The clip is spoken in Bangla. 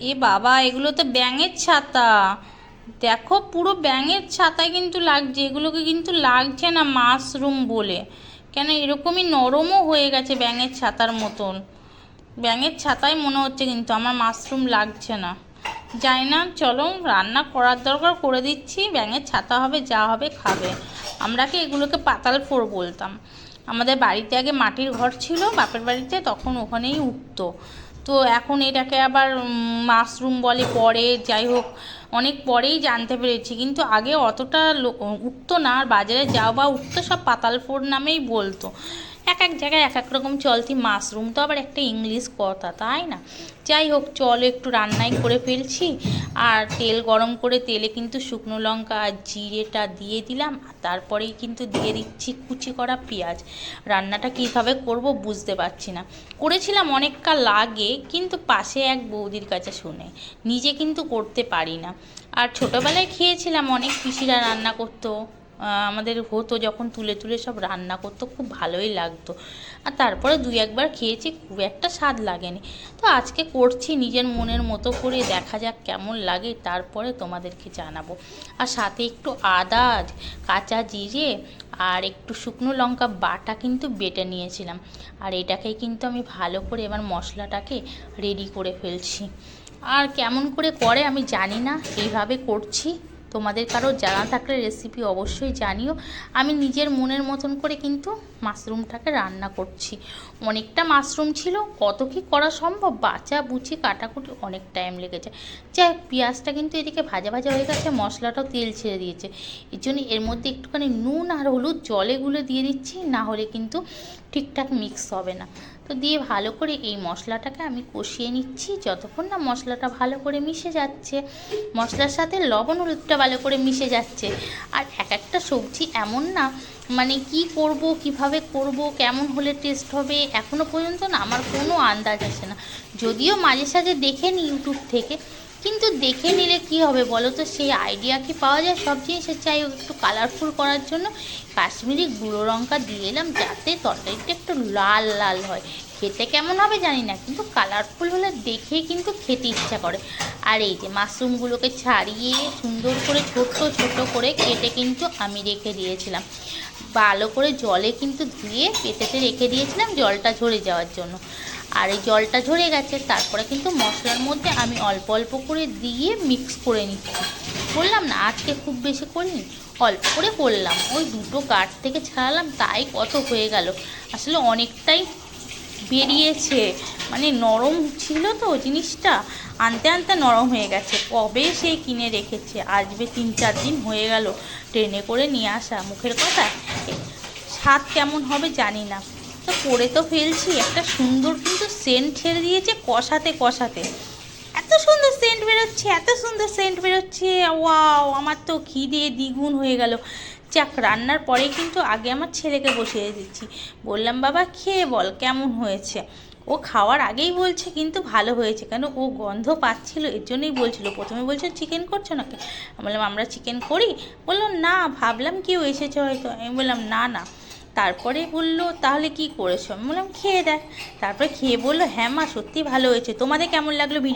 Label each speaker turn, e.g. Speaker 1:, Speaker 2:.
Speaker 1: এ বাবা, এগুলো তো ব্যাঙের ছাতা। দেখো, পুরো ব্যাঙের ছাতায় কিন্তু লাগছে, এগুলোকে কিন্তু লাগছে না মাশরুম বলে। কেন এরকমই নরমও হয়ে গেছে ব্যাঙের ছাতার মতন। ব্যাঙের ছাতাই মনে হচ্ছে, কিন্তু আমার মাশরুম লাগছে না। যাই না, চলো রান্না করার দরকার করে দিচ্ছি। ব্যাঙের ছাতা হবে, যা হবে খাবে। আমরা কি এগুলোকে পাতাল ফোড় বলতাম। আমাদের বাড়িতে আগে মাটির ঘর ছিল বাপের বাড়িতে, তখন ওখানেই উঠতো। তো এখন এটাকে আবার মাশরুম বলে পরে, যাই হোক অনেক পরেই জানতে পেরেছি, কিন্তু আগে অতটা উঠতো না। আর বাজারে যাও বা উঠতো, সব পাতাল ফোড় নামেই বলতো। এক এক জায়গায় এক এক রকম চলতি। মাশরুম তো আবার একটা ইংলিশ কথা, তাই না? যাই হোক, চলো একটু রান্নাই করে ফেলছি। আর তেল গরম করে তেলে কিন্তু শুকনো লঙ্কা আর জিরেটা দিয়ে দিলাম, আর তারপরেই কিন্তু দিয়ে দিচ্ছি কুচি করা পেঁয়াজ। রান্নাটা কীভাবে করব বুঝতে পারছি না। করেছিলাম অনেককাল আগে, কিন্তু পাশে এক বৌদির কাছে শুনে, নিজে কিন্তু করতে পারি না। আর ছোটোবেলায় খেয়েছিলাম, অনেক পিসিরা রান্না করতো, আমাদের হতো যখন তুলে তুলে সব রান্না করতো, খুব ভালোই লাগতো। আর তারপরে দুই একবার খেয়েছি, খুব একটা স্বাদ লাগেনি। তো আজকে করছি নিজের মনের মতো করে, দেখা যাক কেমন লাগে, তারপরে তোমাদেরকে জানাবো। আর সাথে একটু আদা, কাঁচা জিরে আর একটু শুকনো লঙ্কা বাটা কিন্তু বেটে নিয়েছিলাম। আর এটাকেই কিন্তু আমি ভালো করে এবার মশলাটাকে রেডি করে ফেলছি। আর কেমন করে করে আমি জানি না, এইভাবে করছি। তোমাদের কারো জানা থাকলে রেসিপি অবশ্যই জানিও। আমি নিজের মনের মতন করে কিন্তু মাশরুমটাকে রান্না করছি। অনেকটা মাশরুম ছিল, কত কি করা সম্ভব, বাছা বুচি কাটাকুটি অনেক টাইম লেগেছে। যাই হোক, পেঁয়াজটা কিন্তু এদিকে ভাজা ভাজা হয়ে গেছে, মশলাটাও তেল ছেড়ে দিয়েছে। এর জন্য এর মধ্যে একটুখানি নুন আর হলুদ জলে গুলে দিয়ে দিচ্ছি, না হলে কিন্তু ঠিকঠাক মিক্স হবে না। তো দিয়ে ভালো করে এই মশলাটাকে আমি কষিয়ে নিচ্ছি, যতক্ষণ না মশলাটা ভালো করে মিশে যাচ্ছে, মশলার সাথে লবণ হলুদটা ভালো করে মিশে যাচ্ছে। আর এক একটা সবজি এমন না, মানে কি করব, কিভাবে করব, কেমন হলে টেস্ট হবে, এখনও পর্যন্ত না আমার কোনো আন্দাজ আসে না। যদিও মাঝে সাঝে দেখে নিই ইউটিউব থেকে, কিন্তু দেখে নিলে কি হবে বলো তো, সেই আইডিয়া কি পাওয়া যায় সব জিনিসের? চাই একটু কালারফুল করার জন্য কাশ্মীরি গুঁড়ো লঙ্কা দিয়ে এলাম, যাতে তরকারিটা একটু লাল লাল হয়। খেতে কেমন হবে জানি না, কিন্তু কালারফুল হলে দেখেই কিন্তু খেতে ইচ্ছা করে। আর এই যে মাশরুমগুলোকে ছাড়িয়ে সুন্দর করে ছোট ছোট করে কেটে কিন্তু আমি রেখে দিয়েছিলাম। ভালো করে জলে কিন্তু ধুয়ে পেটেতে রেখে দিয়েছিলাম জলটা ঝরে যাওয়ার জন্য। আর এই জলটা ঝরে গেছে, তারপরে কিন্তু মশলার মধ্যে আমি অল্প অল্প করে দিয়ে মিক্স করে নিচ্ছি। বললাম না আজকে খুব বেশি করিনি, অল্প করে করলাম। ওই দুটো গাঁট থেকে ছাড়ালাম, তাই কত হয়ে গেল। আসলে অনেকটাই বেরিয়েছে, মানে নরম ছিল তো জিনিসটা, আনতে আনতে নরম হয়ে গেছে। কবে সেই কিনে রেখেছে, আসবে 3-4 দিন হয়ে গেল, ট্রেনে করে নিয়ে আসা, মুখের কথা। স্বাদ কেমন হবে জানি না। তো করে তো ফেলছি, একটা সুন্দর কিন্তু সেন্ট ছেড়ে দিয়েছে কষাতে কষাতে। এত সুন্দর সেন্ট বেরোচ্ছে, এত সুন্দর সেন্ট বেরোচ্ছে, ওয়াও! আমার তো খিদে দ্বিগুণ হয়ে গেল। যাক, রান্নার পরে কিন্তু আগে আমার ছেলেকে বসিয়ে দিচ্ছি। বললাম, বাবা খেয়ে বল কেমন হয়েছে। ও খাওয়ার আগেই বলছে কিন্তু ভালো হয়েছে, কেন ও গন্ধ পাচ্ছিল, এর জন্যই বলছিল। প্রথমে বলছে চিকেন করছো নাকি, আমি বললাম আমরা চিকেন করি। বললো না, ভাবলাম কেউ এসেছে হয়তো। আমি বললাম না না। তারপরে বললো তাহলে কি করেছো, আমি বললাম খেয়ে দেখ। তারপরে খেয়ে বললো হ্যাঁ মা, সত্যি ভালো হয়েছে। তোমাদের কেমন লাগলো ভিডিও?